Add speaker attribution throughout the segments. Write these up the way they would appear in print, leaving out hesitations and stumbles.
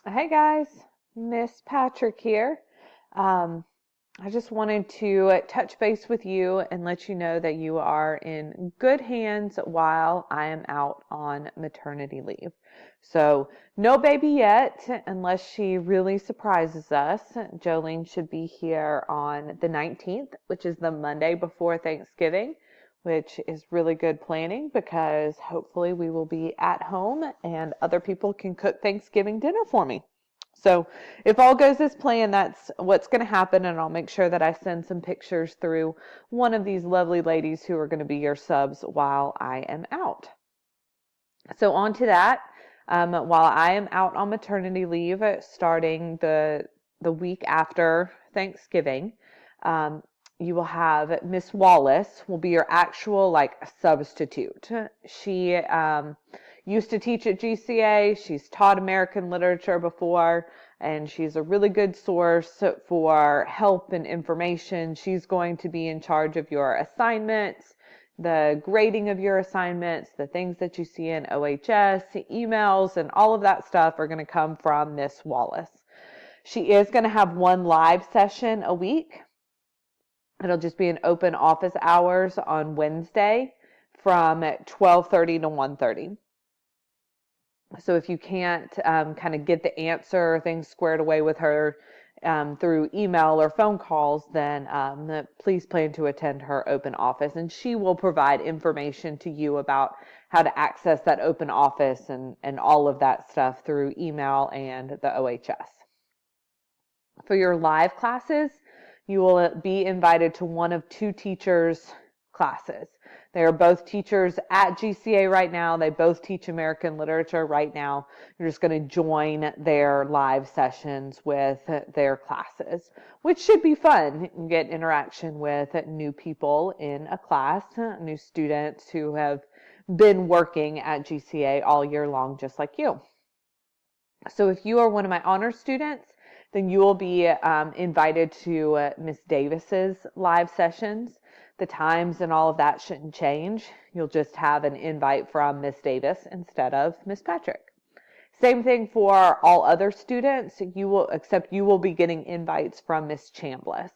Speaker 1: Hey guys, Miss Patrick here. Um, I just wanted to touch base with you and let you know that you are in good hands while I am out on maternity leave. So, no baby yet, unless she really surprises us. Jolene should be here on the 19th, which is the Monday before Thanksgiving, which is really good planning because hopefully we will be at home and other people can cook Thanksgiving dinner for me. So if all goes as planned, that's what's going to happen, and I'll make sure that I send some pictures through one of these lovely ladies who are going to be your subs while I am out. So on to that. While I am out on maternity leave, starting the week after Thanksgiving, um, you will have Miss Wallace will be your actual like substitute. She used to teach at GCA. She's taught American literature before, and she's a really good source for help and information. She's going to be in charge of your assignments, the grading of your assignments, the things that you see in OHS, emails, and all of that stuff are going to come from Miss Wallace. She is going to have one live session a week. It'll just be an open office hours on Wednesday from 12:30 to 1:30. So if you can't kind of get the answer or things squared away with her through email or phone calls, then please plan to attend her open office, and she will provide information to you about how to access that open office and all of that stuff through email and the OHS. For your live classes, you will be invited to one of two teachers' classes. They are both teachers at GCA right now. They both teach American literature right now. You're just going to join their live sessions with their classes, which should be fun. You get interaction with new people in a class, new students who have been working at GCA all year long, just like you. So if you are one of my honor students, then you will be invited to Miss Davis's live sessions. The times and all of that shouldn't change. You'll just have an invite from Miss Davis instead of Miss Patrick. Same thing for all other students. Except you will be getting invites from Miss Chambliss.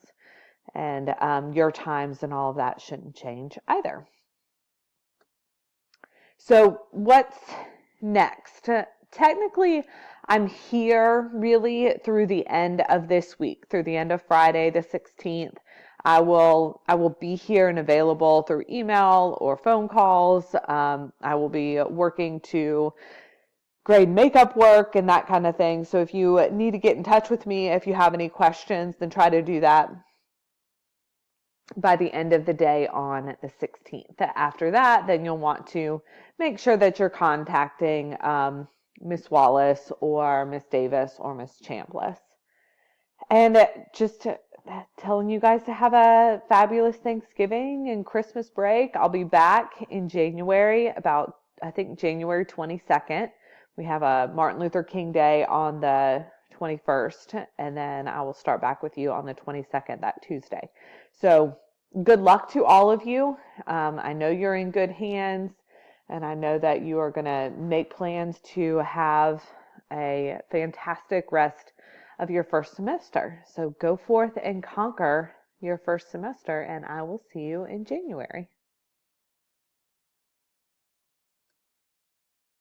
Speaker 1: And your times and all of that shouldn't change either. So what's next? Technically, I'm here really through the end of this week, through the end of Friday the 16th. I will be here and available through email or phone calls. I will be working to grade makeup work and that kind of thing. So if you need to get in touch with me, if you have any questions, then try to do that by the end of the day on the 16th. After that, then you'll want to make sure that you're contacting Miss Wallace or Miss Davis or Miss Chambliss. And just telling you guys to have a fabulous Thanksgiving and Christmas break. I'll be back in January, about, I think, January 22nd. We have a Martin Luther King Day on the 21st, and then I will start back with you on the 22nd, that Tuesday. So good luck to all of you. I know you're in good hands, and I know that you are going to make plans to have a fantastic rest of your first semester. So go forth and conquer your first semester, and I will see you in January.